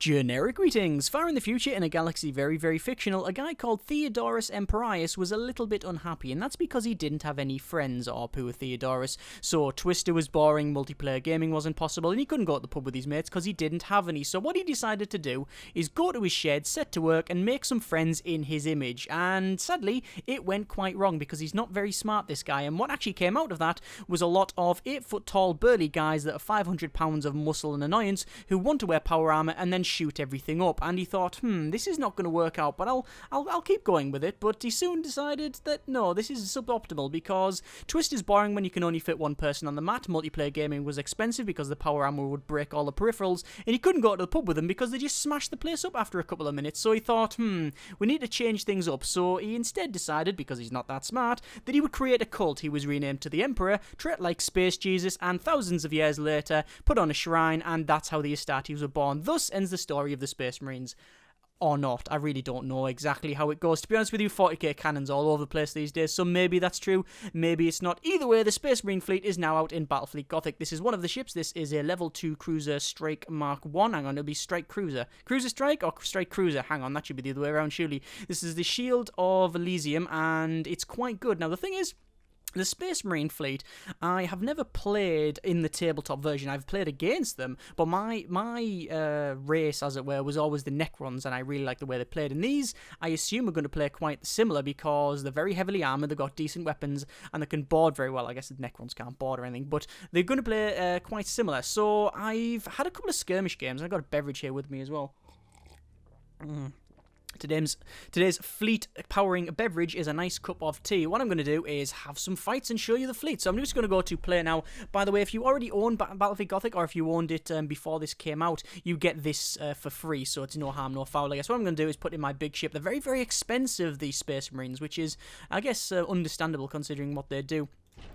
Generic greetings! Far in the future, in a galaxy very, very fictional, a guy called Theodorus Emporius was a little bit unhappy, and that's because he didn't have any friends, our poor Theodorus. So Twister was boring, multiplayer gaming wasn't possible, and he couldn't go to the pub with his mates because he didn't have any. So what he decided to do is go to his shed, set to work, and make some friends in his image. And sadly, it went quite wrong because he's not very smart, this guy, and what actually came out of that was a lot of 8-foot-tall burly guys that are 500 pounds of muscle and annoyance who want to wear power armor and then shoot everything up. And he thought, this is not going to work out, but I'll keep going with it. But he soon decided that no, this is suboptimal because Twist is boring when you can only fit one person on the mat. Multiplayer gaming was expensive because the power armor would break all the peripherals, and he couldn't go to the pub with them because they just smashed the place up after a couple of minutes. So he thought, we need to change things up. So he instead decided, because he's not that smart, that he would create a cult. He was renamed to the Emperor, treat like Space Jesus, and thousands of years later, put on a shrine, and that's how the Astartes were born. Thus ends the story of the Space Marines. Or not. I really don't know exactly how it goes. To be honest with you, 40k cannons all over the place these days, so maybe that's true, maybe it's not. Either way, the Space Marine fleet is now out in Battlefleet Gothic. This is one of the ships. This is a level 2 cruiser Strike Mark 1. Hang on, it'll be Strike Cruiser. Cruiser Strike or Strike Cruiser? Hang on, that should be the other way around, surely. This is the Shield of Elysium, and it's quite good. Now, the thing is, the Space Marine fleet, I have never played in the tabletop version. I've played against them, but my race, as it were, was always the Necrons, and I really like the way they played. And these, I assume, are going to play quite similar because they're very heavily armoured, they've got decent weapons, and they can board very well. I guess the Necrons can't board or anything, but they're going to play quite similar. So I've had a couple of skirmish games. I've got a beverage here with me as well. Today's fleet powering beverage is a nice cup of tea. What I'm going to do is have some fights and show you the fleet. So I'm just going to go to play now. By the way, if you already own Battlefleet Gothic, or if you owned it before this came out, you get this for free. So it's no harm, no foul. I guess what I'm going to do is put in my big ship. They're very, very expensive, these Space Marines, which is, I guess, understandable considering what they do.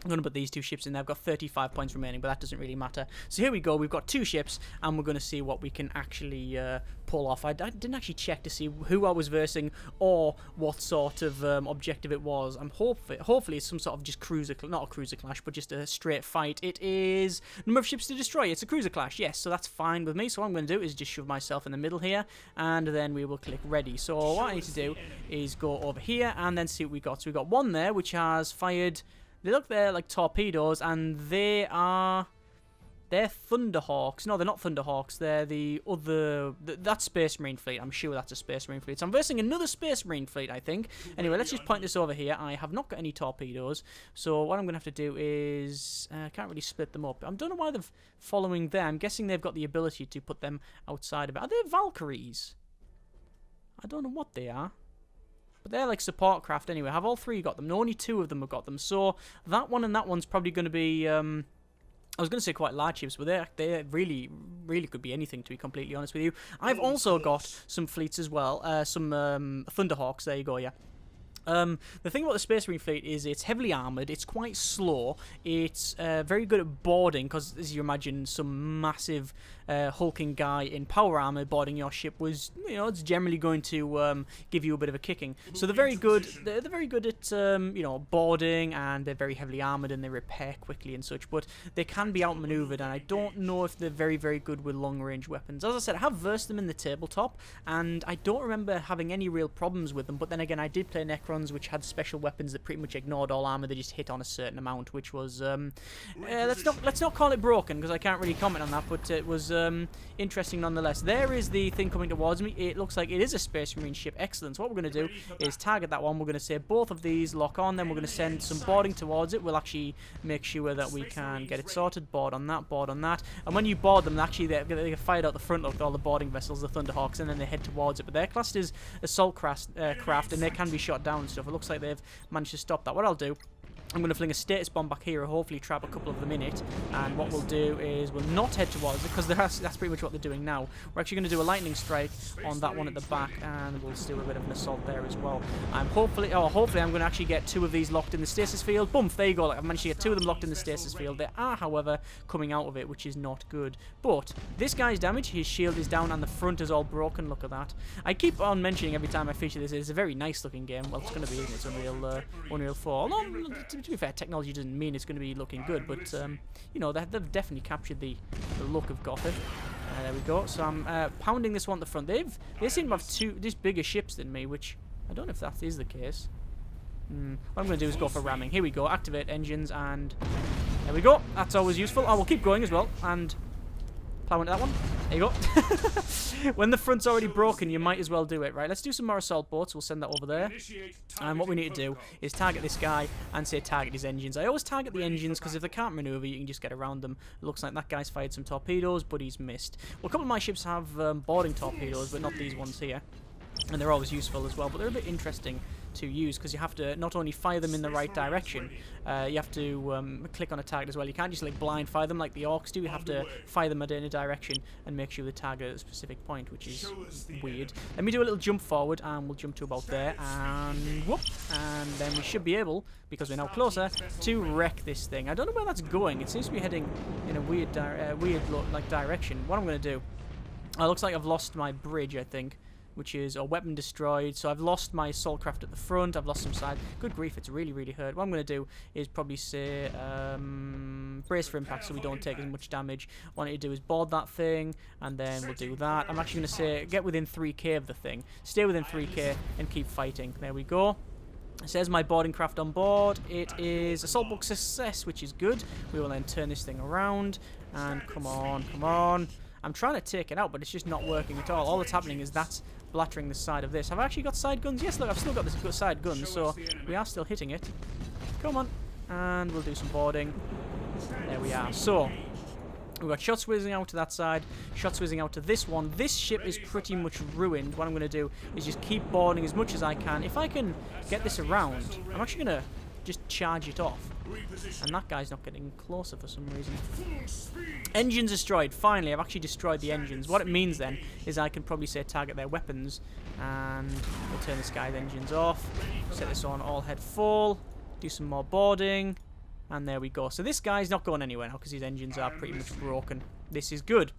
I'm going to put these two ships in there. I've got 35 points remaining, but that doesn't really matter. So here we go. We've got two ships, and we're going to see what we can actually pull off. I didn't actually check to see who I was versing or what sort of objective it was. I'm hopefully it's some sort of just cruiser, not a cruiser clash, but just a straight fight. It is number of ships to destroy. It's a cruiser clash, yes, so that's fine with me. So what I'm going to do is just shove myself in the middle here, and then we will click ready. So what I need to do is go over here and then see what we got. So we got one there which has fired. They look there like torpedoes, and they're Thunderhawks. No, they're not Thunderhawks. They're the other... That's Space Marine fleet. I'm sure that's a Space Marine fleet. So I'm versing another Space Marine fleet, I think. Anyway, let's just point this over here. I have not got any torpedoes. So what I'm going to have to do is... I can't really split them up. I don't know why they're following them. I'm guessing they've got the ability to put them outside of it. Are they Valkyries? I don't know what they are. But they're like support craft anyway. Have all three got them? No, only two of them have got them. So that one and that one's probably going to be... I was going to say quite large ships, but they really, really could be anything, to be completely honest with you. I've also got some fleets as well. Some Thunderhawks. There you go, yeah. The thing about the Space Marine fleet is it's heavily armoured, it's quite slow, it's very good at boarding, because as you imagine, some massive hulking guy in power armour boarding your ship was, it's generally going to give you a bit of a kicking. So they're very good, they're very good at, boarding, and they're very heavily armoured, and they repair quickly and such, but they can be outmanoeuvred, and I don't know if they're very, very good with long-range weapons. As I said, I have versed them in the tabletop, and I don't remember having any real problems with them, but then again, I did play Necrons, which had special weapons that pretty much ignored all armor. They just hit on a certain amount, which was let's not call it broken, because I can't really comment on that, but it was interesting nonetheless. There is the thing coming towards me. It looks like it is a Space Marine ship. Excellent. So what we're going to do is target that one. We're going to say both of these lock on, then we're going to send some boarding towards it. We'll actually make sure that we can get it sorted. Board on that, board on that. And when you board them, actually they get fired out the front of all the boarding vessels, the Thunderhawks, and then they head towards it. But they're classed as assault craft, and they can be shot down and stuff. It looks like they've managed to stop that. What I'll do, I'm going to fling a status bomb back here and hopefully trap a couple of them in it. And what we'll do is we'll not head towards it, because that's pretty much what they're doing now. We're actually going to do a lightning strike on that one at the back, and we'll do a bit of an assault there as well. Hopefully I'm going to actually get two of these locked in the stasis field. Boom, there you go. I've managed to get two of them locked in the stasis field. They are, however, coming out of it, which is not good. But this guy's damaged. His shield is down and the front is all broken. Look at that. I keep on mentioning every time I feature this, it's a very nice looking game. Well, it's going to be, isn't it? It's Unreal 4. Although, to be fair, technology doesn't mean it's going to be looking good, but they've definitely captured the look of Gothic. There we go. So I'm pounding this one to the front. They seem to have these bigger ships than me, which I don't know if that is the case. What I'm going to do is go for ramming. Here we go. Activate engines, and there we go. That's always useful. Oh, we'll keep going as well, and plow into that one. There you go. When the front's already broken, you might as well do it. Right, let's do some more assault boats. We'll send that over there. And what we need to do is target this guy and say target his engines. I always target the engines because if they can't maneuver, you can just get around them. It looks like that guy's fired some torpedoes, but he's missed. Well, a couple of my ships have boarding torpedoes, but not these ones here. And they're always useful as well, but they're a bit interesting to use because you have to not only fire them in the right direction, you have to click on a target as well. You can't just like blind fire them like the Orks do. You have to fire them in a direction and make sure they target at a specific point, which is weird. Let me do a little jump forward, and we'll jump to about there, and whoop, and then we should be able, because we're now closer, to wreck this thing. I don't know where that's going. It seems to be heading in a weird direction. What I'm going to do, it looks like I've lost my bridge, I think, which is a weapon destroyed. So I've lost my assault craft at the front. I've lost some side. Good grief, it's really, really hurt. What I'm going to do is probably say brace for impact so we don't take as much damage. What I need to do is board that thing, and then we'll do that. I'm actually going to say get within 3k of the thing. Stay within 3k and keep fighting. There we go. It says my boarding craft on board. It is assault book success, which is good. We will then turn this thing around, and come on, come on. I'm trying to take it out, but it's just not working at all. All that's happening is that's blattering the side of this. Have I actually got side guns? Yes, look, I've still got this side guns, so we are still hitting it. Come on. And we'll do some boarding. There we are. So, we've got shots whizzing out to that side, shots whizzing out to this one. This ship is pretty much ruined. What I'm going to do is just keep boarding as much as I can. If I can get this around, I'm actually going to just charge it off. And that guy's not getting closer for some reason. Engines destroyed. Finally, I've actually destroyed the engines. What it means then is I can probably say target their weapons. And we'll turn this guy's engines off. Set this on all head full. Do some more boarding. And there we go. So this guy's not going anywhere now because his engines are pretty much broken. This is good.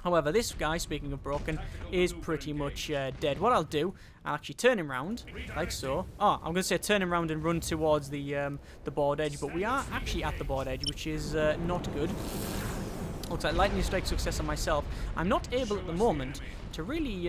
However, this guy, speaking of broken, is pretty much dead. What I'll do, I'll actually turn him round, like so. Oh, I'm going to say turn him round and run towards the board edge, but we are actually at the board edge, which is not good. Looks like lightning strike success on myself. I'm not able at the moment to really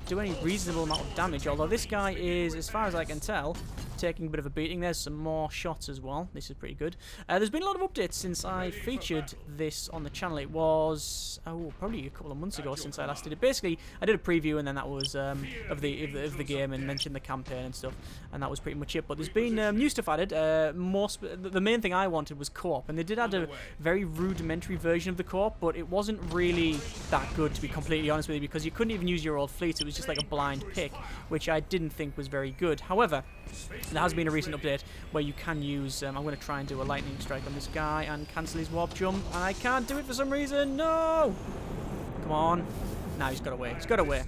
do any reasonable amount of damage, although this guy is, as far as I can tell, taking a bit of a beating. There's some more shots as well. This is pretty good. There's been a lot of updates since I featured this on the channel. It was probably a couple of months ago since I last did it. Basically, I did a preview, and then that was of the game, and mentioned the campaign and stuff, and that was pretty much it. But there's been new stuff added. The main thing I wanted was co-op, and they did add a very rudimentary version of the co-op, but it wasn't really that good, to be completely honest with you, because you couldn't even use your old fleets. It was just like a blind pick, which I didn't think was very good. However, there has been a recent update where you can use, I'm going to try and do a lightning strike on this guy and cancel his warp jump, and I can't do it for some reason. No! Come on. Now he's got away. He's got away.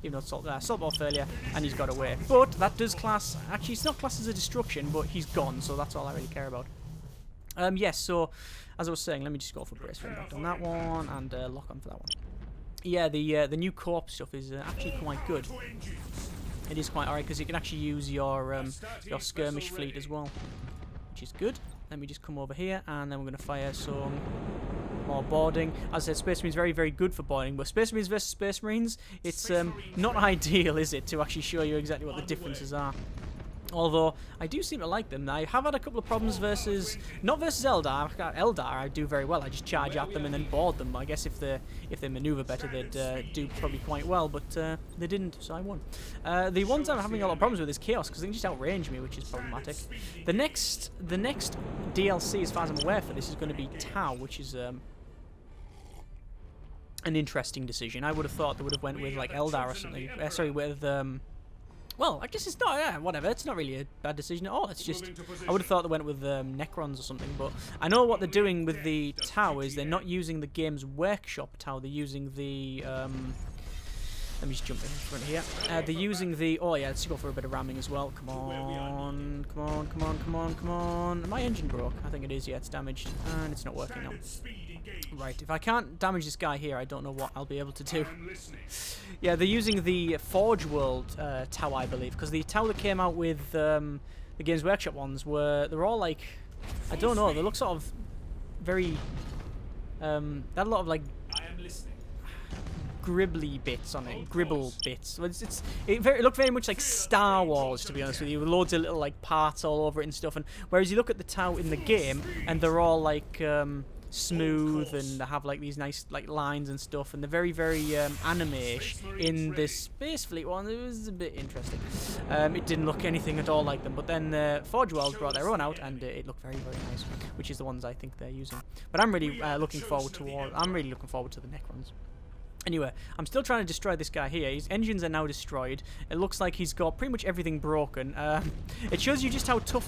Even though assault ball failure, and he's got away. But that does class, actually it's not classed as a destruction, but he's gone, so that's all I really care about. Yes, so as I was saying, let me just go for brace for impact on that one, and lock on for that one. Yeah, the new co-op stuff is actually quite good. It is quite alright because you can actually use your skirmish fleet as well, which is good. Let me just come over here, and then we're going to fire some more boarding. As I said, Space Marines very, very good for boarding, but Space Marines versus Space Marines, it's not ideal, is it, to actually show you exactly what the differences are. Although, I do seem to like them. I have had a couple of problems versus... Not versus Eldar. Eldar I do very well. I just charge at them and then board them. I guess if they maneuver better, they'd do probably quite well, but they didn't, so I won. The ones I'm having a lot of problems with is Chaos, because they can just outrange me, which is problematic. The next DLC, as far as I'm aware for this, is going to be Tau, which is... an interesting decision. I would have thought they would have went with, like, Eldar or something. Sorry, with... Well, I guess it's not, whatever, it's not really a bad decision at all. It's just, I would have thought they went with Necrons or something, but I know what they're doing with the Tau is they're not using the Games Workshop Tau, they're using the, let me just jump in front here. They're using the, oh yeah, let's go for a bit of ramming as well. Come on, come on, come on, come on, come on. My engine broke. I think it is, yeah, it's damaged, and it's not working now. Right, if I can't damage this guy here, I don't know what I'll be able to do. Yeah, they're using the Forge World Tau, I believe, because the Tau that came out with the Games Workshop ones they're all like, I don't know, they look sort of very, they had a lot of like gribbly bits on it, gribble bits. It looked very much like Star Wars, to be honest with you, with loads of little like parts all over it and stuff. And whereas you look at the Tau in the game, and they're all like smooth and they have like these nice like lines and stuff, and they're very, very anime-ish. In this Space Fleet one, it was a bit interesting. It didn't look anything at all like them, but then Forge Worlds brought their own out, and it looked very, very nice, which is the ones I think they're using. But I'm really looking forward to the Necrons. Anyway, I'm still trying to destroy this guy here. His engines are now destroyed. It looks like he's got pretty much everything broken. It shows you just how tough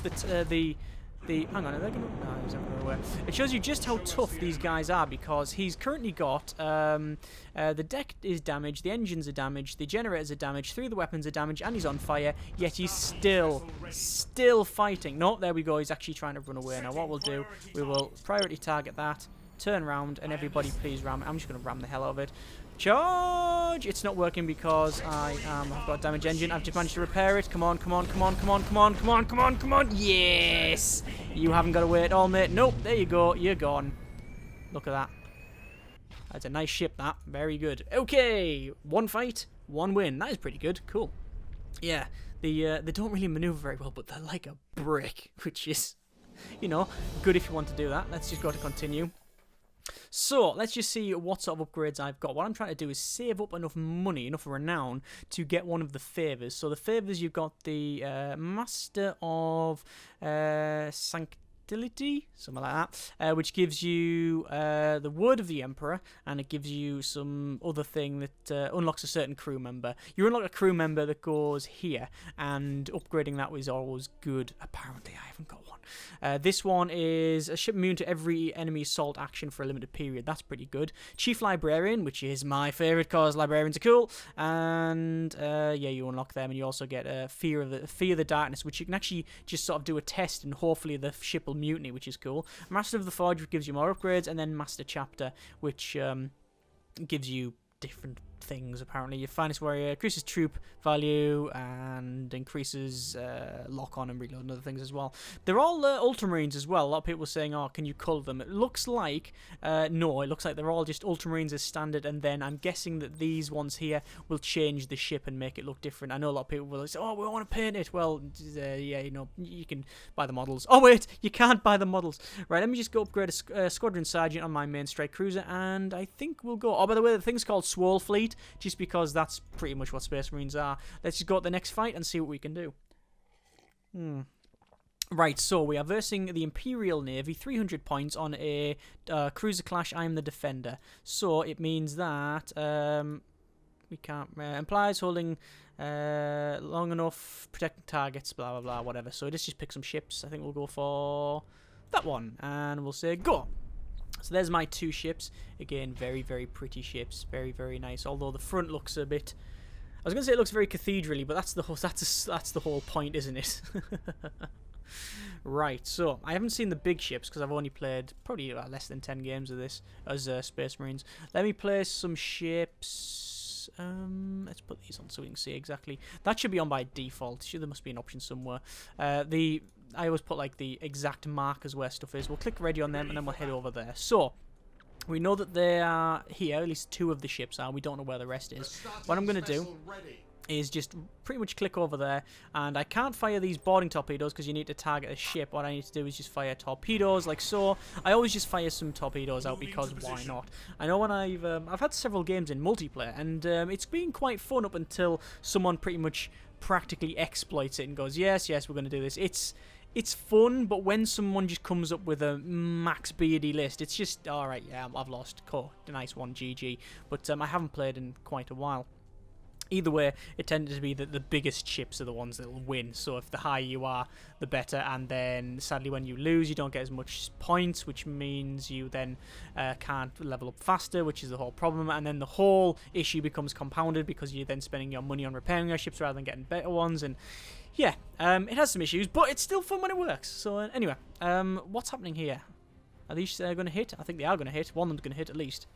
hang on, are they gonna? No, he's not going away. It shows you just how tough these guys are, because he's currently got the deck is damaged, the engines are damaged, the generators are damaged, 3 of the weapons are damaged, and he's on fire. Yet he's still fighting. No, there we go. He's actually trying to run away. Now what we'll do, we will priority target that, turn around, and everybody please ram it. I'm just going to ram the hell out of it. Charge! It's not working because I've got a damaged engine. I've just managed to repair it. Come on, come on, come on, come on, come on, come on, come on, come on. Yes! You haven't got away at all, mate. Nope, there you go. You're gone. Look at that. That's a nice ship, that. Very good. Okay, 1 fight, 1 win. That is pretty good. Cool. Yeah, they don't really maneuver very well, but they're like a brick, which is, you know, good if you want to do that. Let's just go to continue. So, let's just see what sort of upgrades I've got. What I'm trying to do is save up enough money, enough renown, to get one of the favours. So, the favours, you've got the Master of Sanctility, something like that, which gives you the Word of the Emperor, and it gives you some other thing that unlocks a certain crew member. You unlock a crew member that goes here, and upgrading that was always good. Apparently, I haven't got one. This one is a ship immune to every enemy assault action for a limited period. That's pretty good. Chief Librarian, which is my favourite because librarians are cool. And yeah, you unlock them, and you also get Fear of the Darkness, which you can actually just sort of do a test, and hopefully the ship will mutiny, which is cool. Master of the Forge, which gives you more upgrades, and then Master Chapter, which gives you different things. Apparently your finest warrior increases troop value and increases lock on and reload and other things as well. They're all ultramarines as well. A lot of people were saying, oh, can you colour them? It looks like no, it looks like they're all just ultramarines as standard, and then I'm guessing that these ones here will change the ship and make it look different. I know a lot of people will say, oh, we want to paint it. Well, yeah, you know, you can buy the models. Oh wait, you can't buy the models. Right, let me just go upgrade a squadron sergeant on my main strike cruiser, and I think we'll go. Oh, by the way, the thing's called Swole Fleet, just because that's pretty much what Space Marines are. Let's just go to the next fight and see what we can do. Right, so we are versing the Imperial Navy, 300 points on a cruiser clash. I am the defender. So it means that we can't implies holding long enough, protecting targets, blah blah blah, whatever. So let's just pick some ships. I think we'll go for that one, and we'll say go. So there's my 2 ships. Again, very, very pretty ships. Very, very nice. Although the front looks a bit... I was going to say it looks very cathedral-y, but that's the whole point, isn't it? Right, so I haven't seen the big ships because I've only played probably less than 10 games of this as Space Marines. Let me place some ships. Let's put these on so we can see exactly. That should be on by default. There must be an option somewhere. I always put like the exact markers where stuff is. We'll click ready on them, and then we'll head over there. So we know that they are here. At least 2 of the ships are. We don't know where the rest is. What I'm going to do is just pretty much click over there, and I can't fire these boarding torpedoes because you need to target a ship. What I need to do is just fire torpedoes like so. I always just fire some torpedoes out because why not? I know when I've had several games in multiplayer, and it's been quite fun up until someone pretty much practically exploits it and goes, yes, we're going to do this. It's fun, but when someone just comes up with a max beardy list, it's just, alright, yeah, I've lost. Cool, nice one, GG. But I haven't played in quite a while. Either way, it tended to be that the biggest ships are the ones that will win. So if the higher you are, the better. And then, sadly, when you lose, you don't get as much points, which means you then can't level up faster, which is the whole problem. And then the whole issue becomes compounded because you're then spending your money on repairing your ships rather than getting better ones. And yeah, it has some issues, but it's still fun when it works. So anyway, what's happening here? Are these going to hit? I think they are going to hit. One of them's going to hit at least.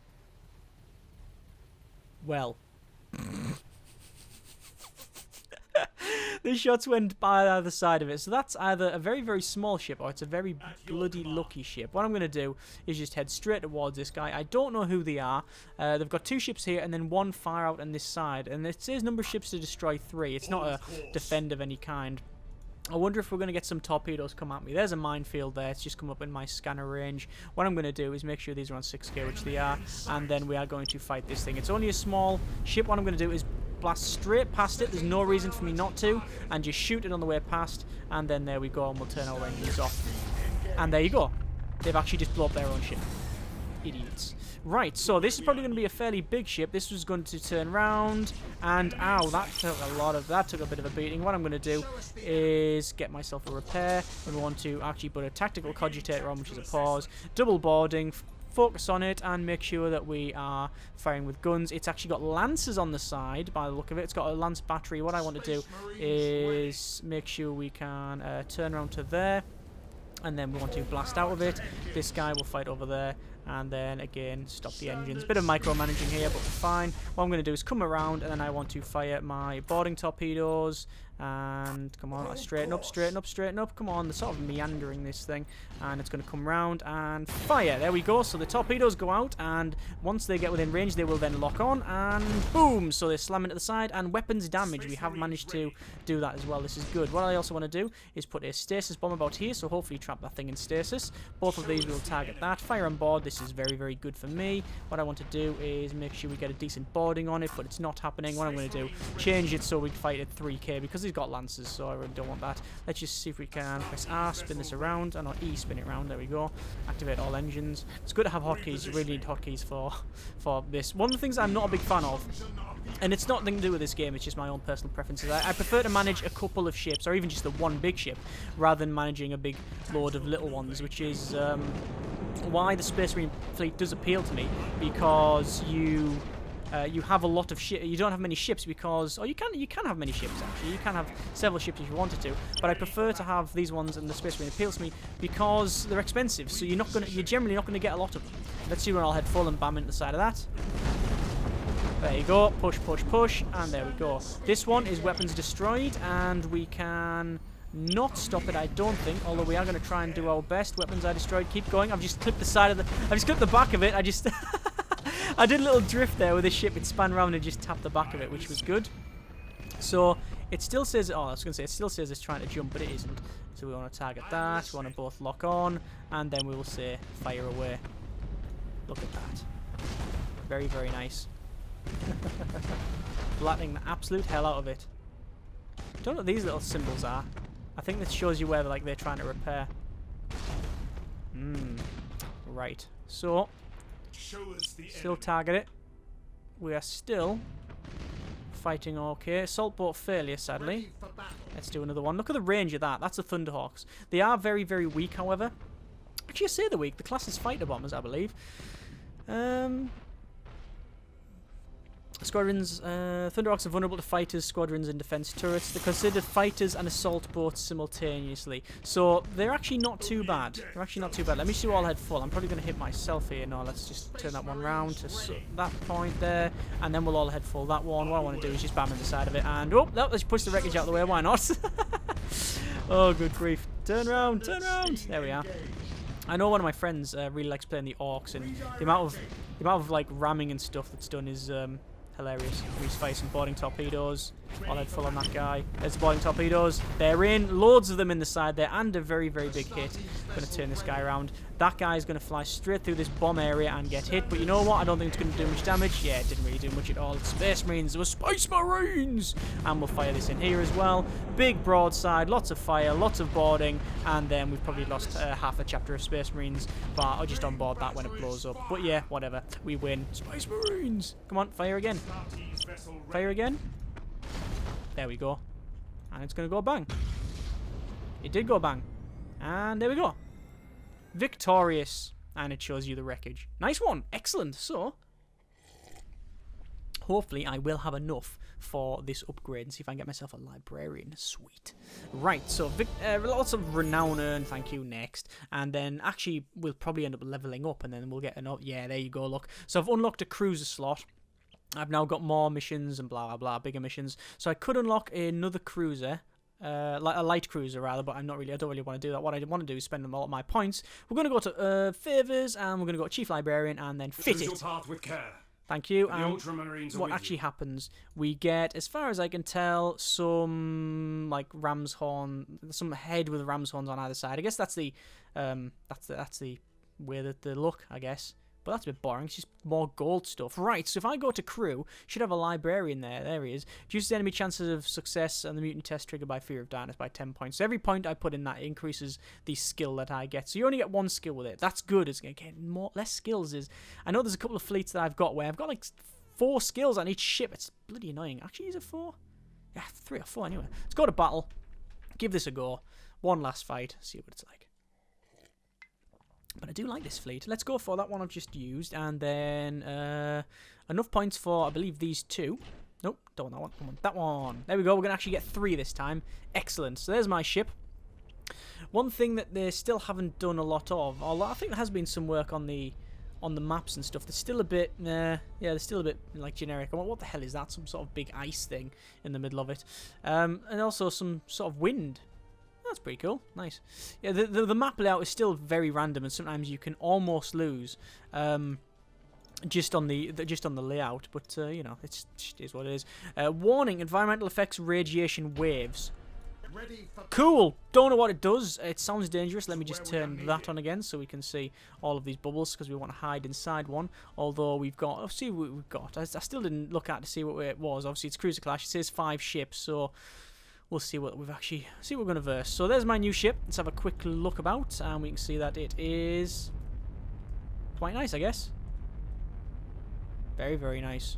Well... The shots went by either side of it. So that's either a very, very small ship or it's a very bloody lucky ship. What I'm going to do is just head straight towards this guy. I don't know who they are. They've got 2 ships here and then 1 far out on this side. And it says number of ships to destroy 3. It's not a defend of any kind. I wonder if we're going to get some torpedoes come at me. There's a minefield there. It's just come up in my scanner range. What I'm going to do is make sure these are on 6k, which they are. And then we are going to fight this thing. It's only a small ship. What I'm going to do is blast straight past it. There's no reason for me not to. And just shoot it on the way past. And then there we go. And we'll turn our engines off. And there you go. They've actually just blown up their own ship. Idiots. Right, so this is probably going to be a fairly big ship. This was going to turn round, and ow, that took a bit of a beating. What I'm going to do is get myself a repair, and we want to actually put a tactical cogitator on, which is a pause, double boarding, focus on it, and make sure that we are firing with guns. It's actually got lancers on the side, by the look of it. It's got a lance battery. What I want to do is make sure we can turn around to there, and then we want to blast out of it. This guy will fight over there. And then again, stop the engines. Bit of micromanaging here, but we're fine. What I'm going to do is come around, and then I want to fire my boarding torpedoes. And come on, straighten up, straighten up, straighten up. Come on, they're sort of meandering this thing. And it's going to come round and fire. There we go. So the torpedoes go out, and once they get within range, they will then lock on. And boom! So they slam into the side. And weapons damage. We have managed to do that as well. This is good. What I also want to do is put a stasis bomb about here. So hopefully trap that thing in stasis. Both of these will target that. Fire on board. This is very, very good for me. What I want to do is make sure we get a decent boarding on it, but it's not happening. What I'm going to do, change it so we fight at 3k, because he's got lancers, so I really don't want that. Let's just see if we can press R, spin this around, and E, spin it around. There we go. Activate all engines. It's good to have hotkeys. You really need hotkeys for this. One of the things I'm not a big fan of, and it's nothing to do with this game, it's just my own personal preferences. I prefer to manage a couple of ships, or even just the one big ship, rather than managing a big load of little ones, which is why the Space Marine fleet does appeal to me, because you have a lot of ship. You don't have many ships because, or you can have many ships actually. You can have several ships if you wanted to. But I prefer to have these ones, and the Space Marine appeals to me because they're expensive. So you're generally not gonna get a lot of them. Let's see when I'll head full and bam into the side of that. There you go. Push, push, push, and there we go. This one is weapons destroyed, and we can not stop it, I don't think, although we are going to try and do our best. Weapons are destroyed. Keep going. I've just clipped the side of the... I've just clipped the back of it. I just... I did a little drift there with this ship. It span around and just tapped the back of it, which was good. So, it still says... Oh, I was going to say, it still says it's trying to jump, but it isn't. So we want to target that. We want to both lock on, and then we will say, fire away. Look at that. Very, very nice. Flattening the absolute hell out of it. Don't know what these little symbols are. I think this shows you where they're trying to repair. Right. So, still target it. We are still fighting okay. Assault boat failure, sadly. Let's do another one. Look at the range of that. That's the Thunderhawks. They are very, very weak, however. Actually, I say they're weak. The class is fighter bombers, I believe. Squadrons, Thunderhawks are vulnerable to fighters, squadrons, and defense turrets. They're considered fighters and assault boats simultaneously. So they're actually not too bad. They're actually not too bad. Let me see all head full. I'm probably going to hit myself here. No, let's just turn that one round to that point there. And then we'll all head full that one. What I want to do is just bam in the side of it. And, oh, let's push the wreckage out of the way. Why not? Oh, good grief. Turn round, turn round. There we are. I know one of my friends really likes playing the Orks, and the amount of like ramming and stuff that's done is hilarious. We just fire some boarding torpedoes. All head full on that guy. There's the boarding torpedoes. They're in. Loads of them in the side there, and a very, very big hit. I'm going to turn this guy around. That guy is going to fly straight through this bomb area and get hit. But you know what? I don't think it's going to do much damage. Yeah, it didn't really do much at all. It's Space Marines. They were Space Marines! And we'll fire this in here as well. Big broadside. Lots of fire. Lots of boarding. And then we've probably lost half a chapter of Space Marines. But I'll just on board that when it blows up. But yeah, whatever. We win. Space Marines! Come on, fire again. Fire again. There we go. And it's going to go bang. It did go bang. And there we go. Victorious. And it shows you the wreckage. Nice one. Excellent. So, hopefully I will have enough for this upgrade and see if I can get myself a librarian. Sweet. Right, so lots of renown earned, thank you, next. And then actually we'll probably end up leveling up and then we'll get another... Yeah, there you go, look. So I've unlocked a cruiser slot. I've now got more missions and blah, blah, blah, bigger missions. So I could unlock another cruiser like a light cruiser rather, but I don't really want to do that. What I want to do is spend all of my points. We're going to go to favours, and we're going to go Chief Librarian, and then fit it. Your path with care. Thank you. What actually happens? We get, as far as I can tell, some like ram's horn, some head with ram's horns on either side. I guess that's the way that they look, I guess. But that's a bit boring. It's just more gold stuff. Right, so if I go to crew, should have a librarian there. There he is. Reduces enemy chances of success and the mutant test triggered by fear of darkness by 10 points. So every point I put in that increases the skill that I get. So you only get one skill with it. That's good. It's going to get less skills. I know there's a couple of fleets that I've got where I've got like 4 skills on each ship. It's bloody annoying. Actually, is it 4? Yeah, 3 or 4 anyway. Let's go to battle. Give this a go. One last fight. See what it's like. But I do like this fleet. Let's go for that one I've just used. And then enough points for, I believe, these 2. Nope, don't want that one. I want that one. There we go. We're going to actually get 3 this time. Excellent. So there's my ship. One thing that they still haven't done a lot of, although I think there has been some work on the maps and stuff. They're still a bit, yeah, they're still a bit like generic. What the hell is that? Some sort of big ice thing in the middle of it. And also some sort of wind. That's pretty cool. Nice. Yeah, the map layout is still very random, and sometimes you can almost lose just on the layout. But you know, it is what it is. Warning: environmental effects, radiation waves. Cool. Don't know what it does. It sounds dangerous. Let me just turn that on again so we can see all of these bubbles, because we want to hide inside one. Although we've got, let's see what we've got. I still didn't look at to see what it was. Obviously, it's Cruiser Clash. It says 5 ships, so. We'll see what we're going to verse. So there's my new ship. Let's have a quick look about, and we can see that it is quite nice, I guess. Very, very nice.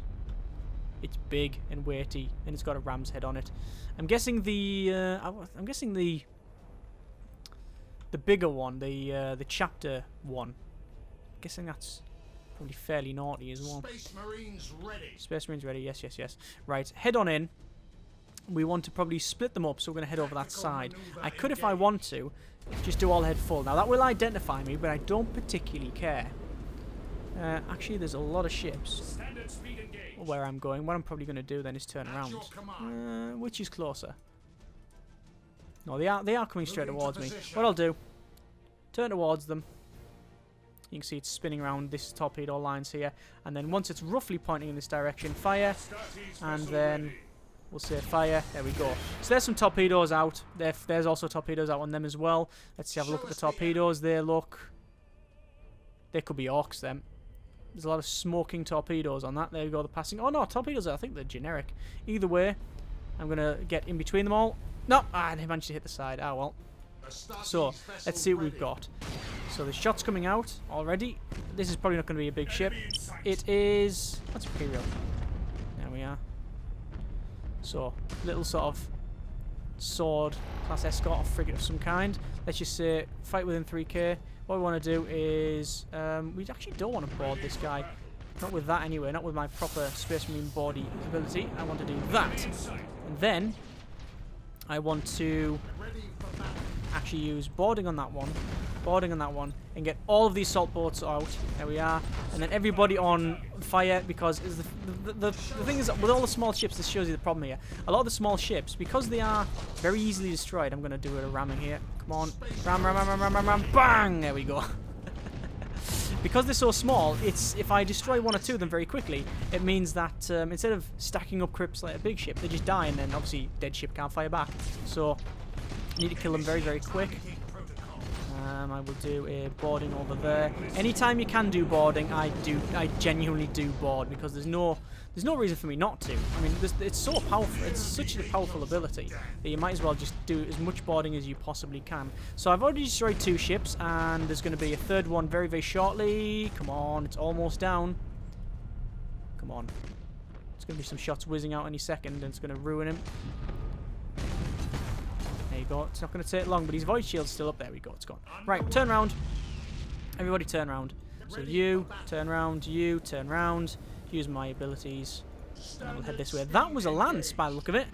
It's big and weighty, and it's got a ram's head on it. I'm guessing the bigger one, the chapter one. I'm guessing that's probably fairly naughty as well. Space Marines ready. Space Marines ready. Yes, yes, yes. Right, head on in. We want to probably split them up, so we're going to head over that side. I could, if I want to, just do all head full. Now, that will identify me, but I don't particularly care. Actually, there's a lot of ships where I'm going. What I'm probably going to do then is turn around. Which is closer? No, they are coming straight towards me. What I'll do, turn towards them. You can see it's spinning around this torpedo lines here. And then once it's roughly pointing in this direction, fire. And then we'll say fire. There we go. So there's some torpedoes out. There's also torpedoes out on them as well. Let's have a look at the torpedoes. They could be Orks, them. There's a lot of smoking torpedoes on that. There we go, the passing. Oh no, torpedoes, I think they're generic. Either way, I'm going to get in between them all. No, I managed to hit the side. Ah, well. So, let's see what we've got. So the shot's coming out already. This is probably not going to be a big ship. It is... That's Imperium. There we are. So, little sort of sword class escort or frigate of some kind. Let's just say fight within 3k. What we want to do is... we actually don't want to board this guy. Not with that anyway. Not with my proper Space Marine body ability. I want to do that. And then I want to actually use boarding on that one, and get all of these salt boats out. There we are. And then everybody on fire, because the thing is, with all the small ships, this shows you the problem here. A lot of the small ships, because they are very easily destroyed, I'm going to do a ramming here. Come on. Ram, ram, ram, ram, ram, ram, ram, bang! There we go. Because they're so small, if I destroy 1 or 2 of them very quickly, it means that instead of stacking up crypts like a big ship, they just die, and then obviously dead ship can't fire back. So need to kill them very, very quick. I will do a boarding over there. Anytime you can do boarding, I genuinely do board, because there's no reason for me not to. I mean, it's so powerful. It's such a powerful ability that you might as well just do as much boarding as you possibly can. So I've already destroyed 2 ships, and there's going to be a 3rd one very, very shortly. Come on, it's almost down. Come on. There's going to be some shots whizzing out any second, and it's going to ruin him. There you go. It's not going to take long, but his void shield's still up. There we go. It's gone. Right, turn round. Everybody turn round. So you turn round. You turn round. Use my abilities. And I will head this way. That was a lance by the look of it.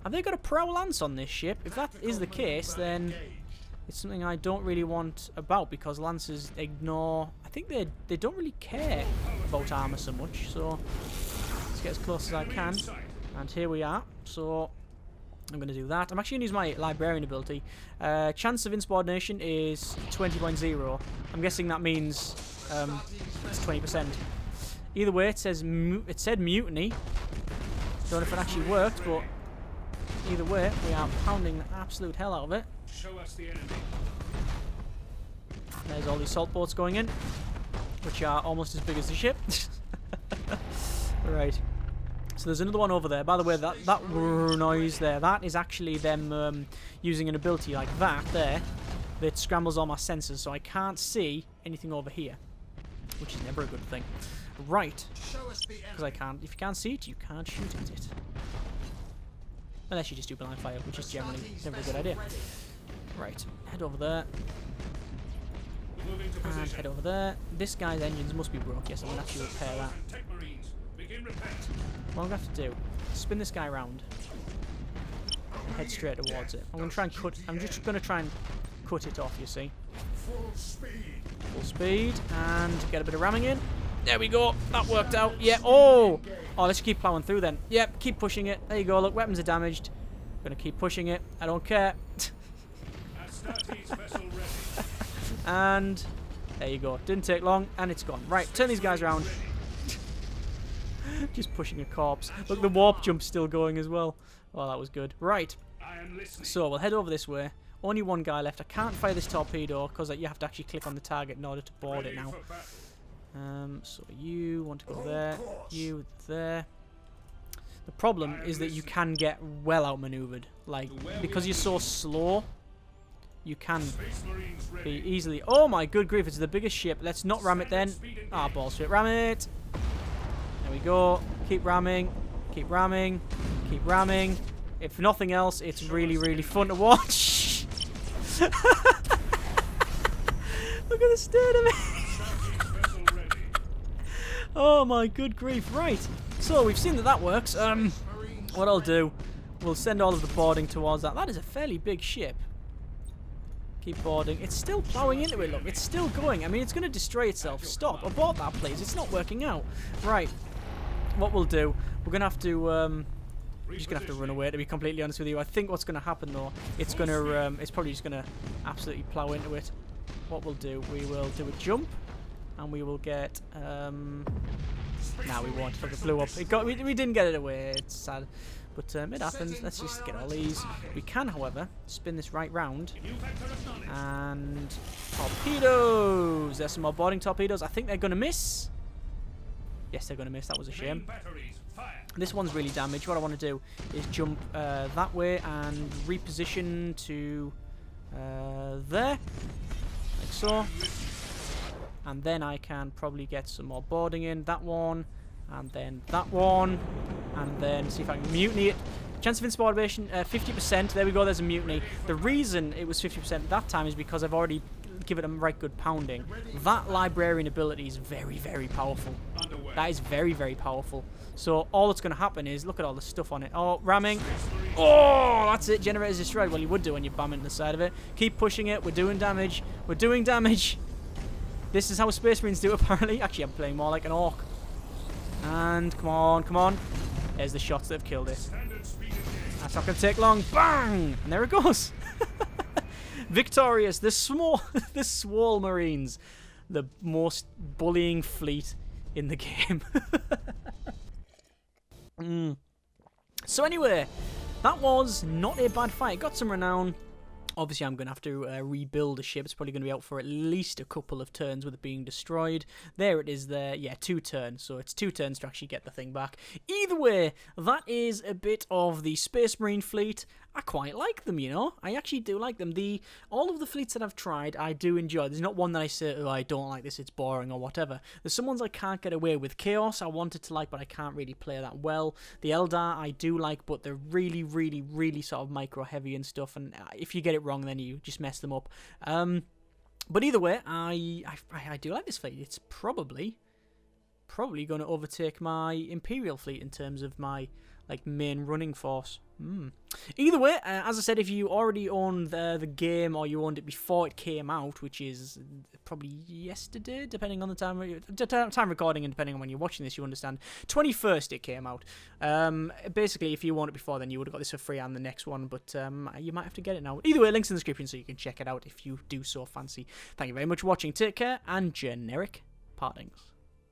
Have they got a prow lance on this ship? If that is the case, then it's something I don't really want about, because lances ignore... I think they don't really care about armor so much. So let's get as close as I can. And here we are. So I'm going to do that. I'm actually going to use my librarian ability. Chance of insubordination is 20.0. I'm guessing that means it's 20%. Either way, it says it said mutiny. Don't know if it actually worked, but either way, we are pounding the absolute hell out of it. Show us the enemy. There's all these salt boats going in, which are almost as big as the ship. Right. So there's another one over there. By the way, that noise there, that is actually them using an ability like that there that scrambles all my sensors, so I can't see anything over here, which is never a good thing. Right. Because I can't. If you can't see it, you can't shoot at it. Unless you just do blind fire, which is generally never a good idea. Right. Head over there. And head over there. This guy's engines must be broke. Yes, I'm going to have to repair that. What I'm going to have to do, spin this guy around. Head straight towards it. I'm going to try and cut. I'm just going to try and cut it off, you see. Full speed. Full speed. And get a bit of ramming in. There we go. That worked out. Yeah. Oh! Oh, let's keep plowing through then. Yep, keep pushing it. There you go. Look, weapons are damaged. Going to keep pushing it. I don't care. And there you go. Didn't take long, and it's gone. Right, turn these guys around. Just pushing a corpse. Look, the warp jump's still going as well. Oh, that was good. Right. So we'll head over this way. Only one guy left. I can't fire this torpedo because you have to actually click on the target in order to board it now. So you want to go there. You there. The problem is that you can get well outmaneuvered. Like, because you're so slow, you can be easily... Oh my good grief, it's the biggest ship. Let's not ram it then. Ah, bullshit. Ram it. There we go. Keep ramming. Keep ramming. Keep ramming. If nothing else, it's really, really fun to watch. Look at the state of it. Oh my good grief. Right. So we've seen that works. What I'll do, we'll send all of the boarding towards that. That is a fairly big ship. Keep boarding. It's still plowing into it, look. It's still going. I mean, it's going to destroy itself. Stop. Abort that, please. It's not working out. Right. What we'll do, we're going to have to... we're just going to have to run away, to be completely honest with you. I think what's going to happen, though, it's going to... it's probably just going to absolutely plow into it. What we'll do, we will do a jump, and we will get... Nah, we won't. It blew up. We didn't get it away. It's sad. But it happens. Let's just get all these. We can, however, spin this right round. And torpedoes. There's some more boarding torpedoes. I think they're going to miss. Yes, they're going to miss. That was a shame. This one's really damaged. What I want to do is jump that way and reposition to there. Like so. And then I can probably get some more boarding in. That one. And then that one. And then see if I can mutiny it. Chance of insubordination, 50%. There we go, there's a mutiny. The reason it was 50% at that time is because I've already given it a right good pounding. That librarian ability is very, very powerful. That is very, very powerful. So all that's going to happen is, look at all the stuff on it. Oh, ramming. Oh, that's it. Generator's destroyed. Well, you would do when you bam into the side of it. Keep pushing it. We're doing damage. We're doing damage. This is how Space Marines do, apparently. Actually, I'm playing more like an Ork. And come on, come on. There's the shots that have killed it. That's not going to take long. Bang! And there it goes. Victorious. The Swole Marines. The most bullying fleet in the game. So anyway, that was not a bad fight. Got some renown. Obviously, I'm going to have to rebuild a ship. It's probably going to be out for at least a couple of turns with it being destroyed. There it is there. Yeah, 2 turns. So it's 2 turns to actually get the thing back. Either way, that is a bit of the Space Marine fleet. I quite like them, you know. I actually do like them. All of the fleets that I've tried, I do enjoy. There's not one that I say, oh, I don't like this, it's boring or whatever. There's some ones I can't get away with. Chaos, I wanted to like, but I can't really play that well. The Eldar, I do like, but they're really, really, really sort of micro-heavy and stuff, and if you get it wrong, then you just mess them up. But either way, I do like this fleet. It's probably going to overtake my Imperial fleet in terms of my like main running force. Either way, as I said, if you already owned the game or you owned it before it came out, which is probably yesterday, depending on the time recording and depending on when you're watching this, you understand. 21st it came out. Basically, if you owned it before, then you would have got this for free and the next one, but you might have to get it now. Either way, links in the description so you can check it out if you do so fancy. Thank you very much for watching. Take care and generic partings.